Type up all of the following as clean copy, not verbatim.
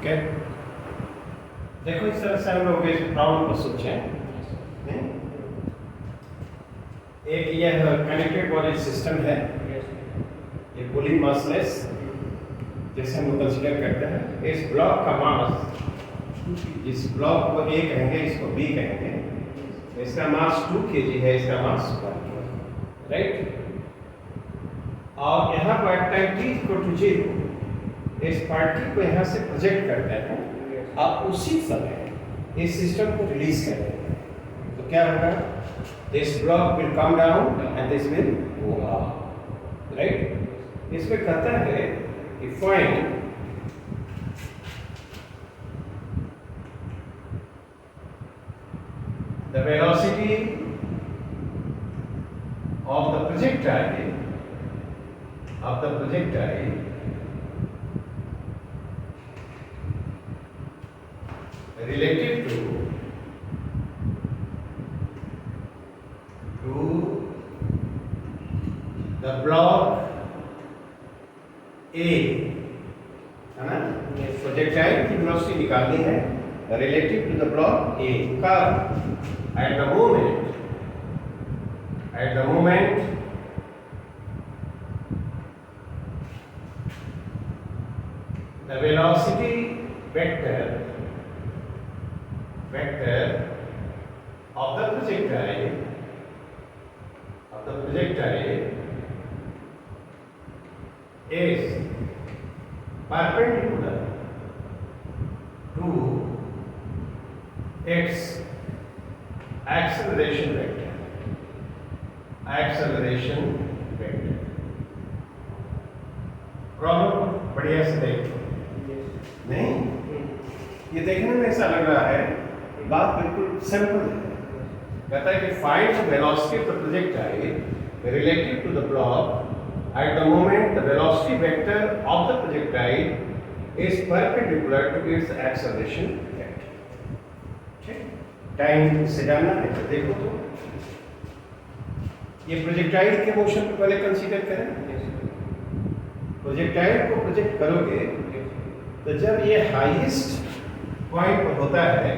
Okay, देखो इस तरह से हम लोग इस प्रॉब्लम को सोचें। एक यह कनेक्टेड बॉडी सिस्टम है, ये पुली मासलेस जैसे हम लोग कंसीडर करते हैं। इस ब्लॉक का मास, इस ब्लॉक को ए कहेंगे, इसको बी कहेंगे। इसका मास 2 kg है, इसका मास 1 kg, राइट। और यहाँ पर टाइम t इक्वल टू 0 इस पार्टिकल को यहाँ से प्रोजेक्ट करते हैं और उसी समय इस सिस्टम को रिलीज करेंगे। तो क्या होगा? This block will come down and this will go up, right. इसमें कहता है कि find the velocity of the projectile relative to the block A, है ना। प्रोजेक्टाइल की वेलोसिटी निकालनी है relative to the block A का at the moment the velocity vector of the projectile is perpendicular to its acceleration vector। Problem बढ़िया से देखो। नहीं, ये देखने में ऐसा लग रहा है, बात बिल्कुल सिंपल है। कहता है कि find the velocity of the projectile relative to the block at the moment the velocity vector of the projectile is perpendicular to its acceleration vector. Time से जानना है तो देखो, तो ये प्रोजेक्टाइल के मोशन को पहले कंसीडर करें। प्रोजेक्टाइल को प्रोजेक्ट करोगे तो जब ये हाईएस्ट पॉइंट पर होता है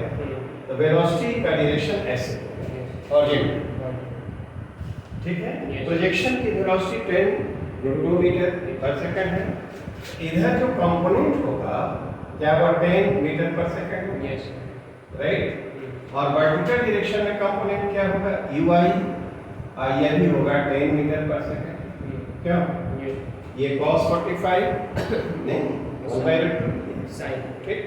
तो वेलोसिटी का डायरेक्शन ऐसे होगा और ये, ठीक है। प्रोजेक्शन की वेलोसिटी 10 मीटर पर सेकंड है। इधर जो कंपोनेंट होगा क्या वो 10 मीटर पर सेकंड होगा, राइट। और वर्टिकल डायरेक्शन में कंपोनेंट क्या होगा? ui, और यह भी होगा 10 मीटर पर सेकंड। क्या ये cos 45 नहीं साइन, ठीक।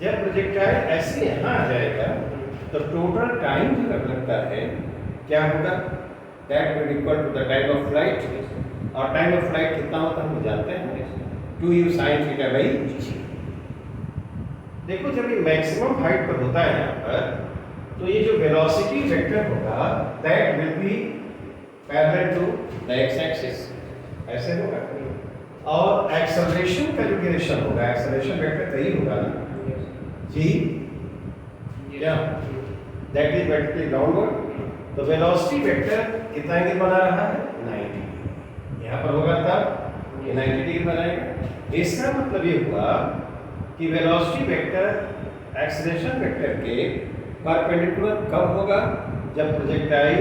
जब प्रोजेक्टाइल ऐसे यहाँ आ जाएगा तो टोटल टाइम जो लगता है क्या होगा? That will equal to the time of flight. और टाइम ऑफ फ्लाइट कितना होता है हम जानते हैं, 2u sin theta by g। देखो जब ये मैक्सिमम हाइट पर होता है यहाँ पर, तो ये जो वेलोसिटी वेक्टर होगा that will be parallel to the x axis, ऐसे होगा। और एक्सेलरेशन का जो डायरेक्शन होगा, एक्सेलरेशन वेक्टर यही होगा ना जी, क्या दैट इज वर्टिकली डाउनवर्ड। तो वेलोसिटी वेक्टर कितना एंगल बना रहा है? 90। यहाँ पर होगा तब ये 90 डिग्री बनाएगा। इसका मतलब ये हुआ कि वेलोसिटी वेक्टर एक्सेलरेशन वेक्टर के परपेंडिकुलर कब होगा? जब प्रोजेक्टाइल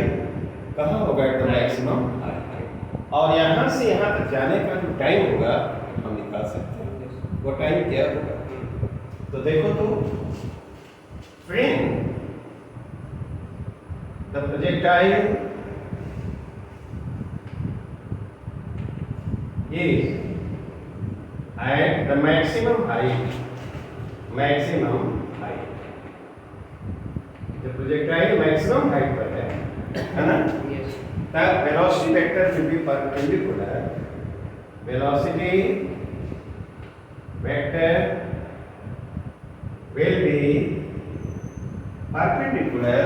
कहाँ होगा? At the maximum height. और यहाँ से यहाँ तक जाने का जो टाइम होगा हम निकाल सकते हैं, वो टाइम क्या होगा? तो देखो, तो when the projectile is at the maximum height, जब प्रोजेक्टाइल मैक्सिमम हाइट पर है ना, तब velocity vector will be perpendicular, velocity vector will be perpendicular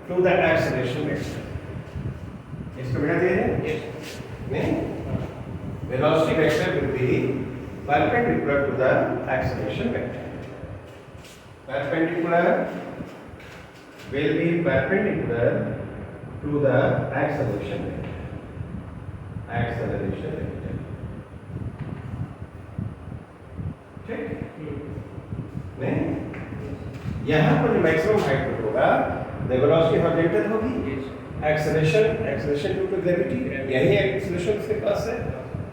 to the acceleration vector। इसको बिठा दिए हैं? नहीं, velocity vector will be perpendicular to the acceleration vector। Perpendicular will be perpendicular to the acceleration vector। नहीं, यहाँ पर maximum height पर होगा द वेलोसिटी हॉरिजॉन्टल होगी, एक्सेलरेशन ड्यू टू ग्रेविटी, यही एक्सेलरेशन उसके पास है।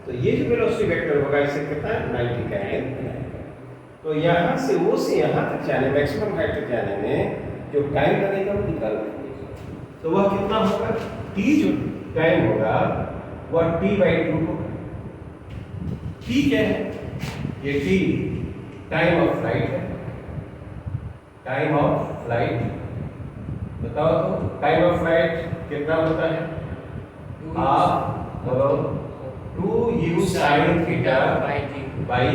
तो ये जो वेलोसिटी वेक्टर होगा इसे कितना 90 का है। तो यहाँ से वो से यहाँ तक जाने मैक्सिमम हाइट तक जाने में जो टाइम लगेगा वो निकालना। तो वह कितना होगा, t जो टाइम होगा वह t/2 होगा। t क्या है, ये t टाइम ऑफ फ्लाइट है, टाइम ऑफ फ्लाइट। बताओ तो टाइम ऑफ फ्लाइट कितना होता है, आप बोलो 2u sin थीटा बाई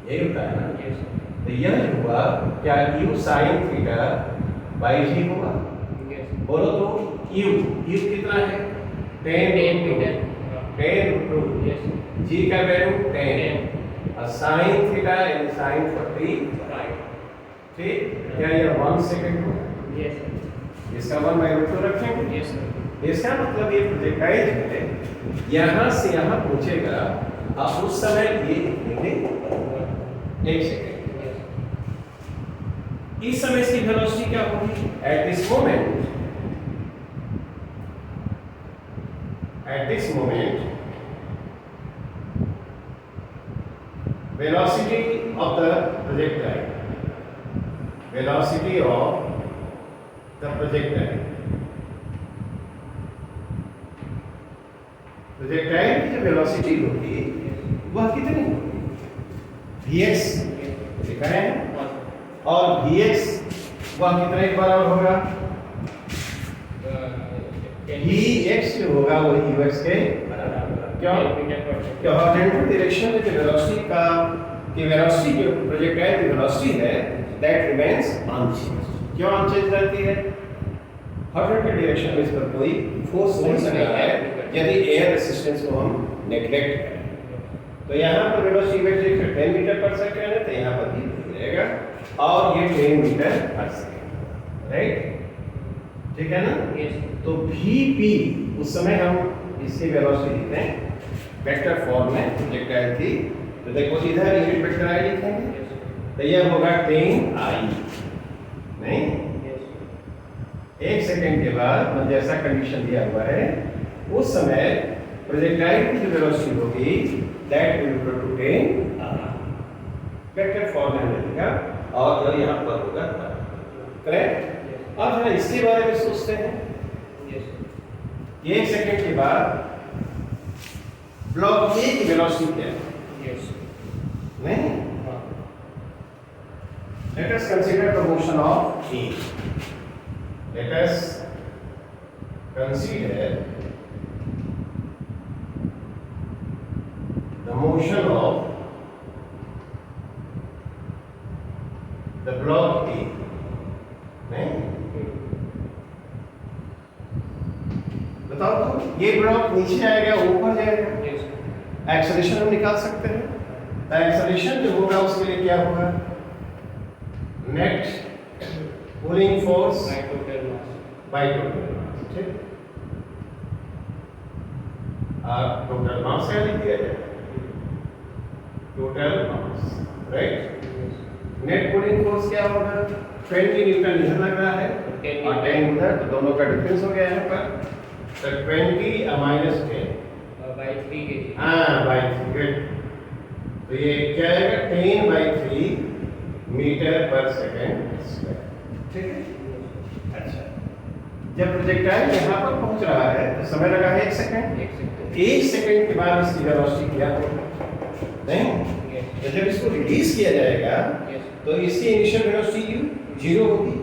यही होता है ना। तो यह हुआ क्या, u sin थीटा बाई जी होगा। बोलो तो u कितना है 10 मीटर, 10 जी का वैल्यू 10 और sin थीटा यानी sin 45, ठीक। क्या ये 1 सेकंड होगा, इसका 1/2 रखेंगे। इसका मतलब ये प्रोजेक्टाइल है यहाँ से यहाँ पहुंचेगा, अब उस समय ये लिखेंगे 1 सेकंड। इस समय इसकी वेलोसिटी क्या होगी, at this moment velocity of the projectile, velocity of the projectile की जो वेलोसिटी होगी वह कितनी होगी, vx लिखा है, और vx वह कितने के बराबर होगा, vx जो होगा वो ux के बराबर होगा। क्यों, क्यों हॉरिजॉन्टल डायरेक्शन में जो वेलोसिटी की वेलोसिटी जो प्रोजेक्टाइल की वेलोसिटी है दैट रिमेंस अनचेंज्ड। क्यों अनचेंज रहती है, हॉरिजॉन्टल डायरेक्शन में इस पर कोई फोर्स नहीं लग रहा है यदि एयर रेजिस्टेंस को हम नेग्लेक्ट करें। तो यहाँ पर वेलोसिटी वेक्टर 10 मीटर पर सेकंड है, तो यहाँ पर भी रहेगा और ये 10 मीटर पर सेकंड, राइट, ठीक है ना। तो vp उस समय हम इसकी वेलोसिटी लिखते हैं वेक्टर फॉर्म में प्रोजेक्टाइल थी। तो देखो इधर यूनिट वेक्टर आई लिखेंगे, तो यह होगा 10i, नहीं 1 सेकंड के बाद जैसा कंडीशन दिया हुआ है उस समय प्रोजेक्टाइल की जो वेलोसिटी होगी that will equal to 10 vector form में लिखा और यहाँ पर होगा करेक्ट। अब जरा इसके बारे में सोचते हैं, 1 सेकंड के बाद ब्लॉक ए की वेलोसिटी क्या है, नहीं, let us consider the motion of A. Let us consider the motion of the block A. नहीं, बताओ तो ये ब्लॉक नीचे आएगा ऊपर जाएगा, एक्सेलरेशन हम निकाल सकते हैं। तो एक्सेलरेशन जो होगा उसके लिए क्या होगा, net pulling force by total mass, ठीक। आप टोटल मास क्या लिख दिया जाए, total mass, right. Net pulling force क्या होगा, 20 न्यूटन इधर लग रहा है और 10 उधर, तो दोनों का डिफरेंस हो गया यहाँ पर। तो 20 माइनस 10 by 3 kg, हाँ बाई 3, गुड। तो ये क्या आएगा 10/3 मीटर पर सेकंड स्क्वायर, ठीक है। अच्छा, जब प्रोजेक्टाइल यहाँ पर पहुँच रहा है तो समय लगा है 1 सेकंड। 1 सेकंड के बाद इसकी वेलोसिटी क्या होगी, नहीं, तो जब इसको रिलीज किया जाएगा तो इसकी इनिशियल वेलोसिटी 0 होगी।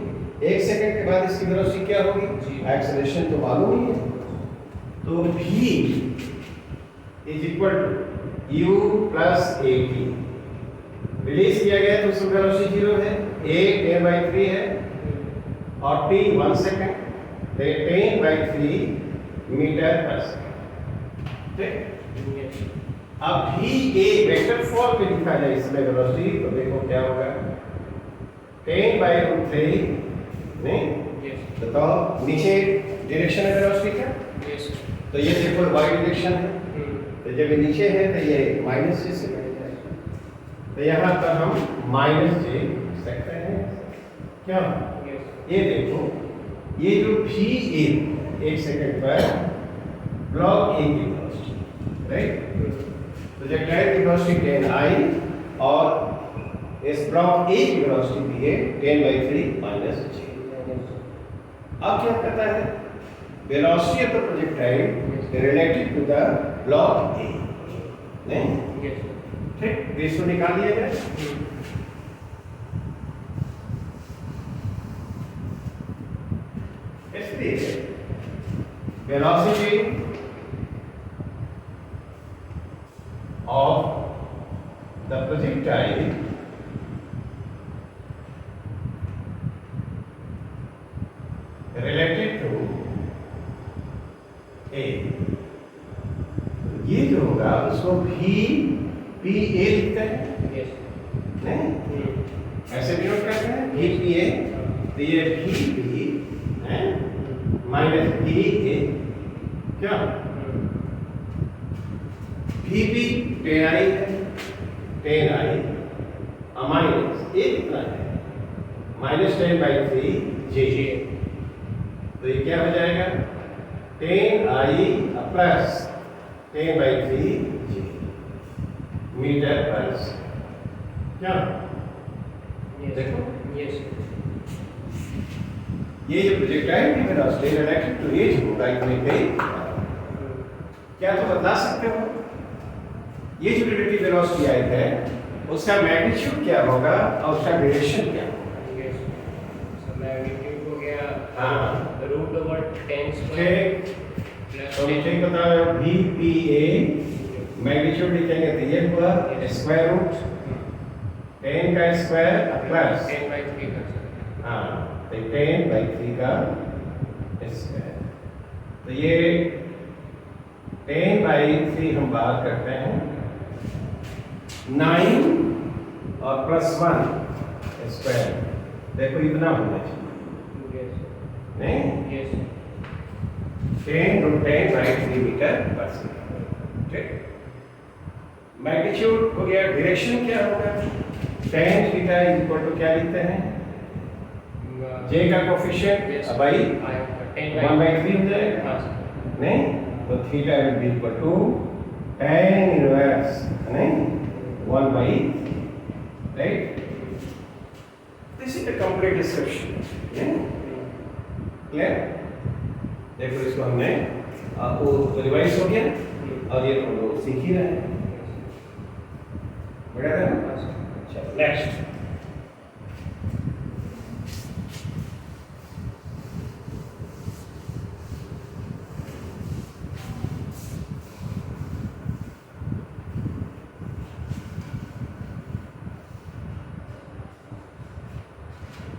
1 सेकंड के बाद इसकी वेलोसिटी क्या होगी, एक्सेलरेशन तो मालूम ही है। तो v is equal to u plus at। Release किया गया तो उसकी वेलोसिटी 0 है, a 10/3 है और t 1 सेकंड, तो 10/3 मीटर पर सेकंड, ठीक। अब भी a वेक्टर फॉर्म में लिखा जाए इसमें वेलोसिटी, तो देखो क्या होगा 10/3, नहीं, बताओ नीचे डायरेक्शन है वेलोसिटी का, तो ये देखो y डायरेक्शन है, तो जब ये नीचे है तो ये माइनस से बढ़ जाएगा, तो यहाँ पर हम माइनस जे लिख सकते हैं क्या? ये देखो, ये जो भी एक सेकंड पर ब्लॉक ए की वेलोसिटी, राइट? प्रोजेक्टाइल की वेलोसिटी 10 i और इस ब्लॉक ए की वेलोसिटी भी है 10/3 माइनस जे। अब क्या करता है? Velocity of the projectile related to the block A, नहीं? ठीक, इसको निकाल दिया जाए। इसलिए velocity of the projectile related to A, ये जो होगा उसको भी पी ए लिखते हैं, नहीं? ऐसे भी नोट करते हैं भी पी ए, तो ये भी पी है माइनस भी ए, क्या? भी पी 10i है, 10i माइनस ए कितना है? माइनस 10/3 जे। तो ये क्या हो जाएगा? 10i प्लस 10/3 जे मीटर पर सेकंड, क्या? देखो, ये जो प्रोजेक्टाइल की वेलोसिटी रिलेटेड टू ए जो होगा इसमें कई क्या तो बता सकते हो? ये जो रिलेटिव वेलोसिटी आई है उसका मैग्नीट्यूड क्या होगा और उसका ड्यूरेशन क्या होगा? मैग्नीट्यूड हो गया हाँ √10² तो ठीक बता रहे हो भी पी ए मैग्नीट्यूड लिखेंगे तो ये हुआ स्क्वायर रूट 10 का स्क्वायर प्लस 10/3 कर सकते हाँ तो 10/3 का स्क्वायर, तो ये 10/3 हम बात करते हैं 9 और +1 स्क्वायर, देखो इतना होना चाहिए, नहीं? 10√10/3 मीटर पर सेकंड, ठीक? मैग्नीट्यूड हो गया, डायरेक्शन क्या होगा? tan थीटा इक्वल टू क्या लिखते हैं? जे का कोफिशिएंट बाई 1/3 हो जाएगा, नहीं? तो theta will be equal to tan inverse, नहीं? 1/3, right? This is the complete description, clear? देखो इसको हमने वो रिवाइज हो गया और ये हम लोग सीख ही रहे हैं, बढ़िया है ना? चलो नेक्स्ट,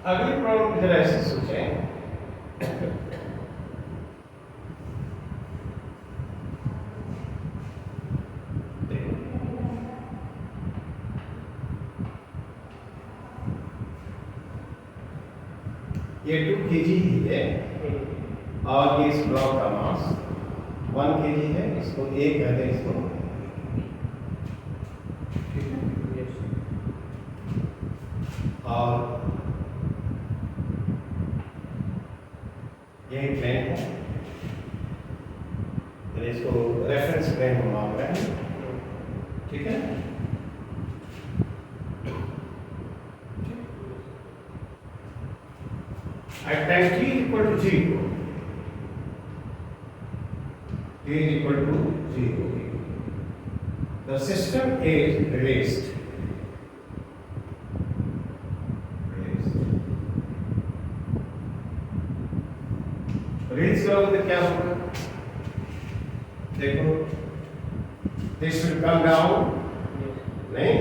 अगली प्रॉब्लम इधर ऐसे सोचें, ये 2 kg ही है और ये इस ब्लॉक का मास 1 kg है, इसको A कहते हैं, इसको ठीक है? और ये प्लेन है, तो इसको रेफरेंस प्लेन हम मान रहे हैं, ठीक है? At time t equal to 0, t is equal to 0, the system is released. Release करोगे तो क्या होगा? देखो, this will come down, नहीं?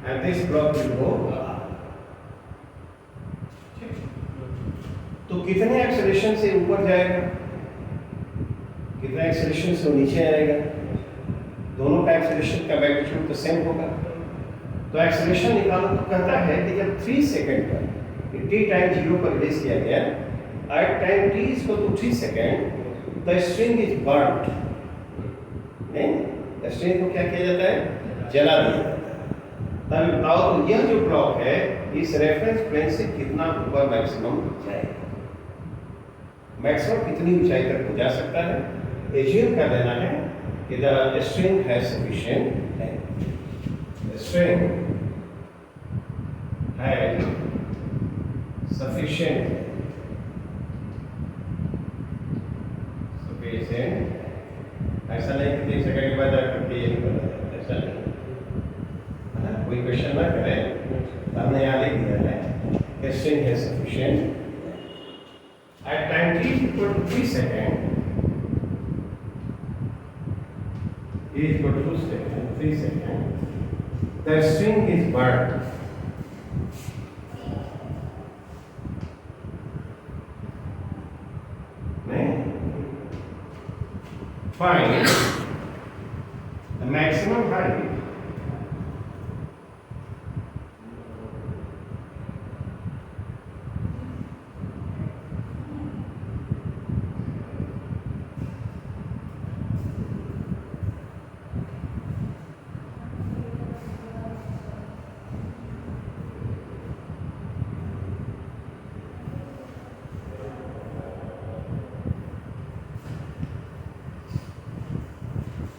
And this block will go up. तो कितने एक्सेलरेशन से ऊपर जाएगा, कितना एक्सेलरेशन से नीचे आएगा? दोनों का एक्सेलरेशन का मैग्नीट्यूड तो सेम होगा, तो एक्सेलरेशन निकालो तो कहता है कि जब 3 सेकंड पर t टाइम 0 पर रिलीज किया गया, at time t equal to 3 second, the string is burned, नहीं? द स्ट्रिंग को क्या किया जाता है? जला दिया जाता है, तभी बताओ तो यह जो ब्लॉक है इस रेफरेंस प्लेन से कितना ऊपर मैक्सिमम जाएगा, मैक्सिमम कितनी ऊंचाई तक हो जा सकता है। एज्यूम कर लेना है कि द स्ट्रिंग है सफिशिएंट है, स्ट्रिंग है सफिशिएंट सफिशिएंट। ऐसा नहीं कि 3 सेकंड के बाद जाकर के ये निकल जाए, ऐसा नहीं है ना। कोई क्वेश्चन ना करें, हमने यहाँ लिख दिया है स्ट्रिंग है sufficient at time t equal to 3 seconds, t equal to 3 seconds, the string is burned. Find the maximum height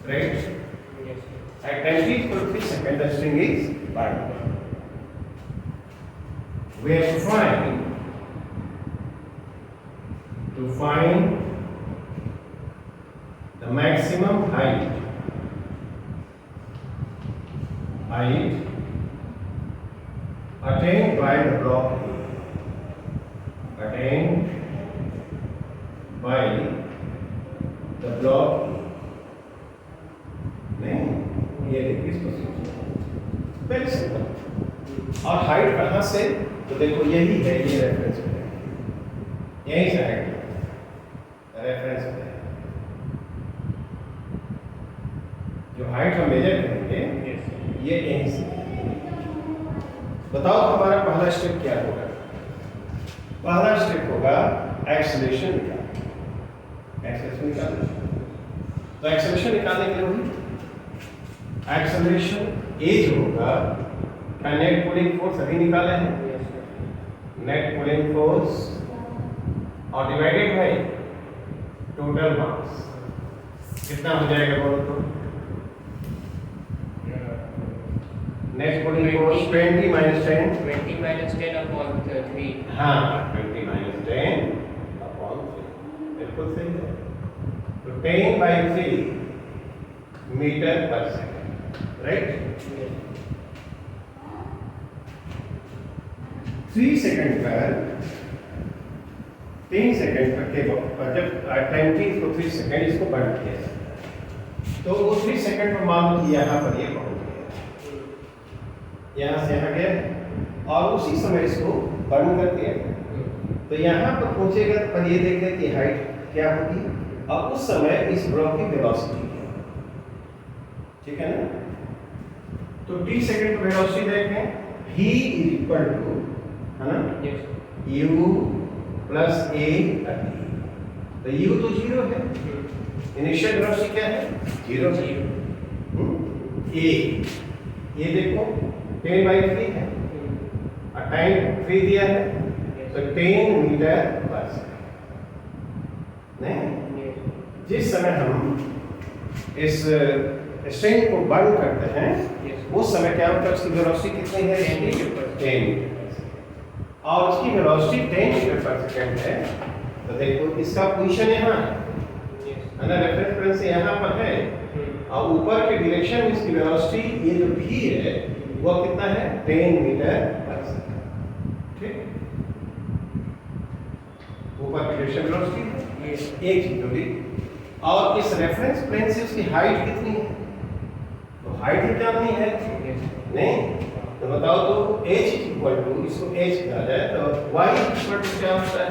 right? Yes. At time t equal to 3 seconds, the string is burned. We have to find the maximum height attained by the block A. Attained by the block A. नहीं, ये देखिए इसको सोचो, very simple. और height कहाँ से, तो देखो यही है, ये रेफरेंस पे है, यहीं से हाइट रेफरेंस पे है। जो हाइट हम मेजर करेंगे ये यहीं से। बताओ हमारा पहला स्टेप क्या होगा। पहला स्टेप होगा एक्सेलरेशन निकालना। एक्सेलरेशन निकालना, तो एक्सेलरेशन निकालने के लिए एक्सेलरेशन ए जो होगा, क्या नेट पुलिंग फोर्स अभी निकाले हैं, नेट पुलिंग फोर्स और डिवाइडेड बाय टोटल मास, कितना हो जाएगा बोलो तो। Net pulling force 20 minus 10, 20 minus 10 upon 3. हाँ 20 माइनस 10 अपॉन 3, बिल्कुल सही है। तो 10/3 मीटर पर सेकंड, राइट। 3 सेकंड पर 3 सेकंड पर के बाद जब टाइम t को 3 सेकंड इसको बंद किया जाता है, तो वो 3 सेकंड पर मान लो कि यहाँ पर ये पहुंच गया, यहाँ से यहाँ गया और उसी समय इसको बंद कर दिया। तो यहाँ पर पहुंचेगा पर ये देखें कि हाइट क्या होगी और उस समय इस ब्लॉक की वेलोसिटी क्या होगी, ठीक है ना। तो t सेकंड पर वेलोसिटी देखें, v इज इक्वल टू, है ना, u प्लस a t। तो u तो 0 है, इनिशियल वेलोसिटी क्या है, 0 है। a ये देखो 10/3 है और टाइम 3 दिया है, तो 10 मीटर पर सेकंड। नहीं, जिस समय हम इस स्ट्रिंग को बंद करते हैं उस समय क्या होता है, उसकी वेलोसिटी कितनी है, 10 मीटर पर सेकंड, और उसकी वेलोसिटी 10 मीटर पर सेकंड है। तो देखो इसका पोजीशन यहाँ है ना, रेफरेंस प्लेन से यहाँ पर है और ऊपर के डायरेक्शन में इसकी वेलोसिटी ये जो v है वो कितना है, 10 मीटर पर सेकंड, ठीक। ऊपर की डायरेक्शन वेलोसिटी एक चीज होगी, और इस रेफरेंस प्लेन से उसकी हाइट कितनी है, तो हाइट ही जाननी है। नहीं तो बताओ, तो h इक्वल टू, इसको h कहा जाए तो y इक्वल टू क्या होता है,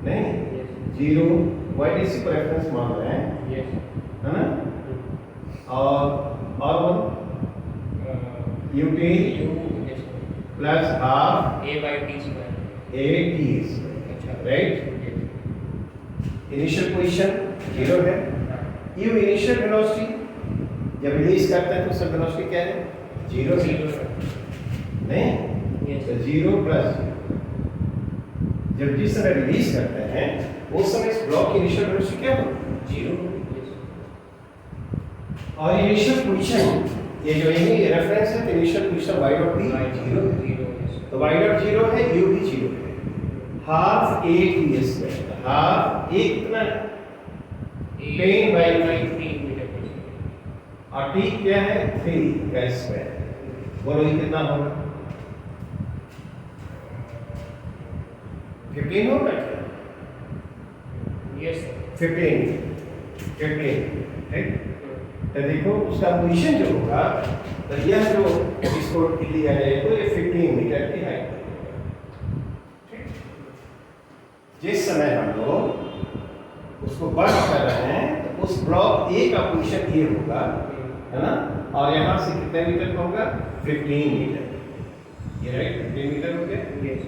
नहीं 0, y इसी को रेफरेंस मान रहे हैं, है ना। और ut plus half a t square, right. Initial position 0 है, u इनिशियल वेलोसिटी जब रिलीज करते हैं तो उसका वेलोसिटी क्या है, जीरो से नहीं, Yes. तो 0 प्लस जब जिस समय रिलीज करते हैं उस समय इस ब्लॉक की इनिशियल वेलोसिटी क्या होगी? 0। Yes. और इनिशियल पोजीशन ये जो यही रेफरेंस है, तो initial position y dot b 0 है, 0. Yes. तो y डॉट 0 है, u भी 0 है, half a t square, half a कितना है? 10 by 3 मीटर पर सेकंड. और t क्या है? 3 का स्क्वायर। बोलो ये कितना होगा? 15 होगा क्या? Yes, sir. 15 ठीक। तो देखो उसका पोजीशन जो होगा, तो यह जो इसको लिया जाए तो ये 15 मीटर की हाइट पर, ठीक। जिस समय हम लोग उसको बर्न कर रहे हैं तो उस ब्लॉक ए का पोजीशन ये होगा, है ना, और यहाँ से कितने मीटर का होगा? 15 मीटर, ये राइट 15 मीटर हो गया। Yes.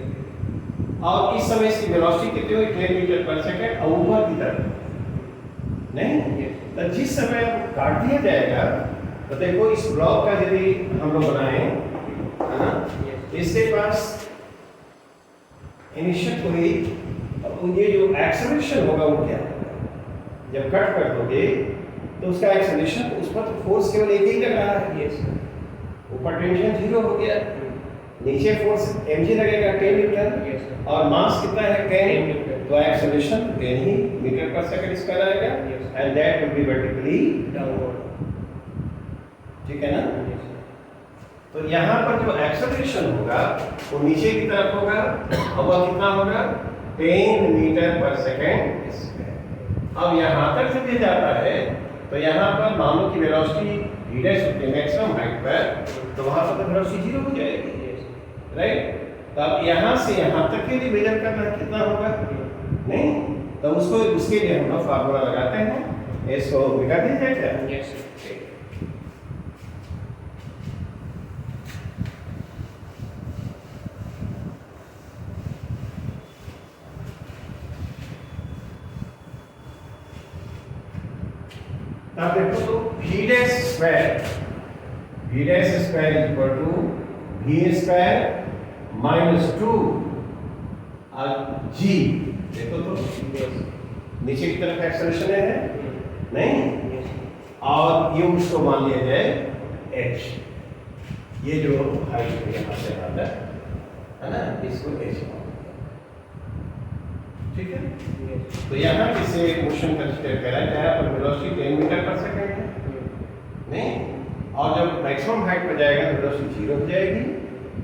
और इस समय इसकी वेलोसिटी कितनी हुई? 10 मीटर पर सेकंड, और ऊपर की तरफ नहीं। Yes. तो जिस समय काट दिया जाएगा तो देखो इस ब्लॉक का यदि हम लोग बनाएं, है ना, Yes. इसके पास इनिशियल हुई, अब ये जो एक्सेलरेशन होगा वो क्या होगा? जब कट कर दोगे तो उसका एक्सेलरेशन, उस पर तो फोर्स केवल एक ही लग रहा है, Yes. ऊपर टेंशन 0 हो गया, नीचे फोर्स mg लगेगा 10 न्यूटन, Yes, sir. और मास कितना है? 10 न्यूटन। तो एक्सेलरेशन 10 ही मीटर पर सेकंड स्क्वायर आएगा, Yes. And that will B vertically Downward. ठीक है ना। Yes, sir. तो यहाँ पर जो एक्सेलरेशन होगा वो नीचे की तरफ होगा, और वह कितना होगा? 10 मीटर पर सेकंड स्क्वायर। अब यहाँ तक जब ये जाता है तो यहाँ पर मान लो कि वेलोसिटी v डैश होती है मैक्सिमम हाइट पर, तो वहाँ पर तो वेलोसिटी 0 हो जाएगी, Yes. राइट। तो अब यहाँ से यहाँ तक के लिए मेजर करना है, कितना होगा? नहीं, तो उसको उसके लिए हम लोग फार्मूला लगाते हैं, इसको मिटा दीजिए क्या? Yes, sir. अब देखो तो v dash square equal to v square minus 2 और g, देखो तो Yes. नीचे की तरफ एक्सेलरेशन है नहीं, Yes. और ये उसको मान लिया जाए h, ये जो हाइट है यहाँ से आता है ना, इसको h मान लिया, ठीक है। Yes. तो यहाँ इसे मोशन कंसीडर करा है, जहाँ पर वेलोसिटी 10 मीटर पर सेकंड है नहीं, और जब मैक्सिमम हाइट पर जाएगा तो वेलोसिटी 0 हो जाएगी,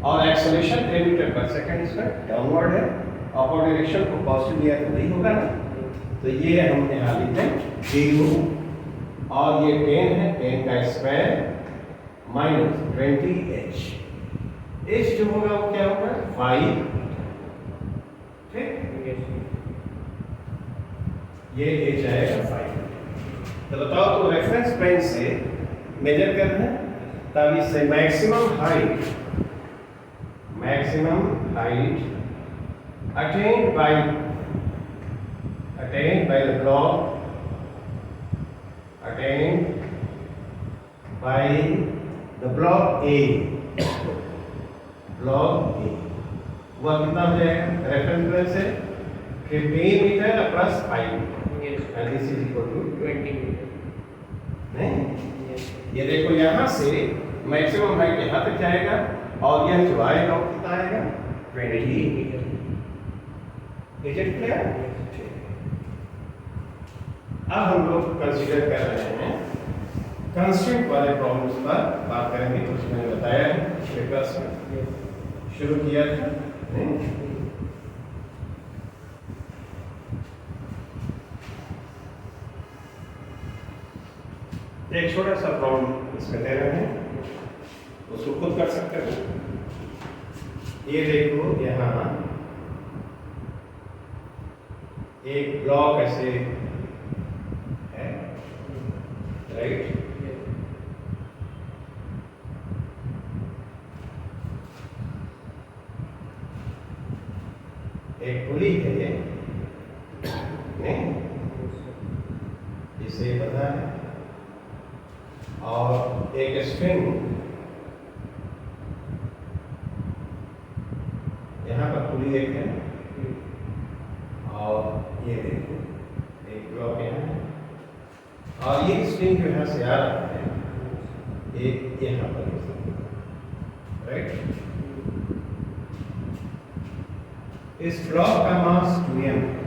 और एक्सेलरेशन 10 मीटर पर सेकंड इसका डाउनवर्ड है, अपवर्ड डायरेक्शन को पॉजिटिव लिया तो नहीं होगा ना, तो ये हम यहाँ लिखते हैं 0, और ये 10 है, 10 का स्क्वायर माइनस 20h, h जो होगा वो क्या होगा? 5, ठीक, Yes. ये h आएगा 5। तो बताओ, तो रेफरेंस प्लेन से मेजर करना है, तब इससे maximum height attained by the block, attained by the block A, वह कितना हो जाएगा? रेफरेंस प्लेन से 15 meter plus 5 Yes. And this is equal to 20 meter. नहीं, Yes. ये देखो यहाँ से मैक्सिमम हाइट यहाँ तक जाएगा, और यह जो आएगा वो कितना आएगा? 20 meter. Is it clear? अब हम लोग कंसीडर कर रहे हैं कंस्ट्रेंट वाले प्रॉब्लम्स पर बात करेंगे, तो उसमें मैंने बताया है पिछले क्लास में Yes. शुरू किया था नहीं? एक छोटा सा प्रॉब्लम इसमें दे रहे हैं, उसको खुद कर सकते हो। ये देखो यहाँ एक ब्लॉक ऐसे है, राइट, Yes. एक पुली है ये नहीं, इसे पता है, और एक स्ट्रिंग पुली एक है और ये देखो एक ब्लॉक यहाँ है और ये स्ट्रिंग जो यहाँ से आ रहा है एक यहाँ पर, राइट। इस ब्लॉक का मास 2m है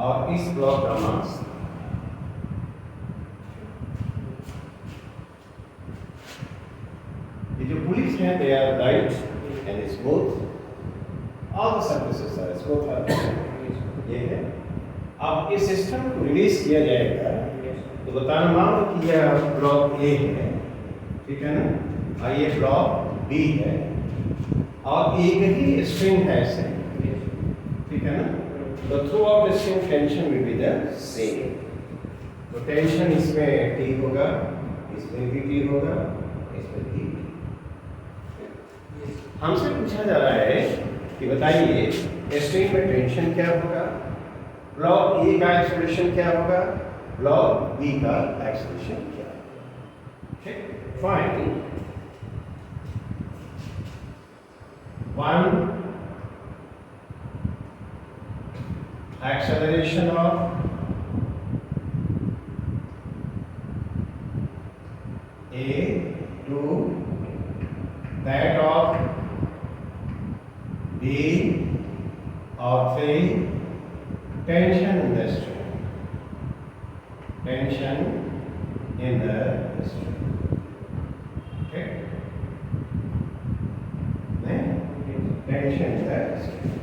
और इस ब्लॉक का मास ये जो पुलिस हैं they are light and smooth, all the surfaces are smooth. ये है। अब इस सिस्टम को रिलीज किया जाएगा तो बताना, मान लो कि यह ब्लॉक ए है, ठीक है ना, और ये ब्लॉक बी है और एक ही स्ट्रिंग है ऐसे, ठीक है ना, तो through out the string tension will be the same. तो टेंशन इसमें टी होगा, इसमें भी टी होगा, इसमें भी। हमसे पूछा जा रहा है कि बताइए स्ट्रिंग में टेंशन क्या होगा, ब्लॉक ए का एक्सेलरेशन क्या होगा, ब्लॉक बी का एक्सेलरेशन क्या होगा। ठीक, fine. One acceleration of A to that of B or three, tension in the string, tension in the string, okay, tension in the string.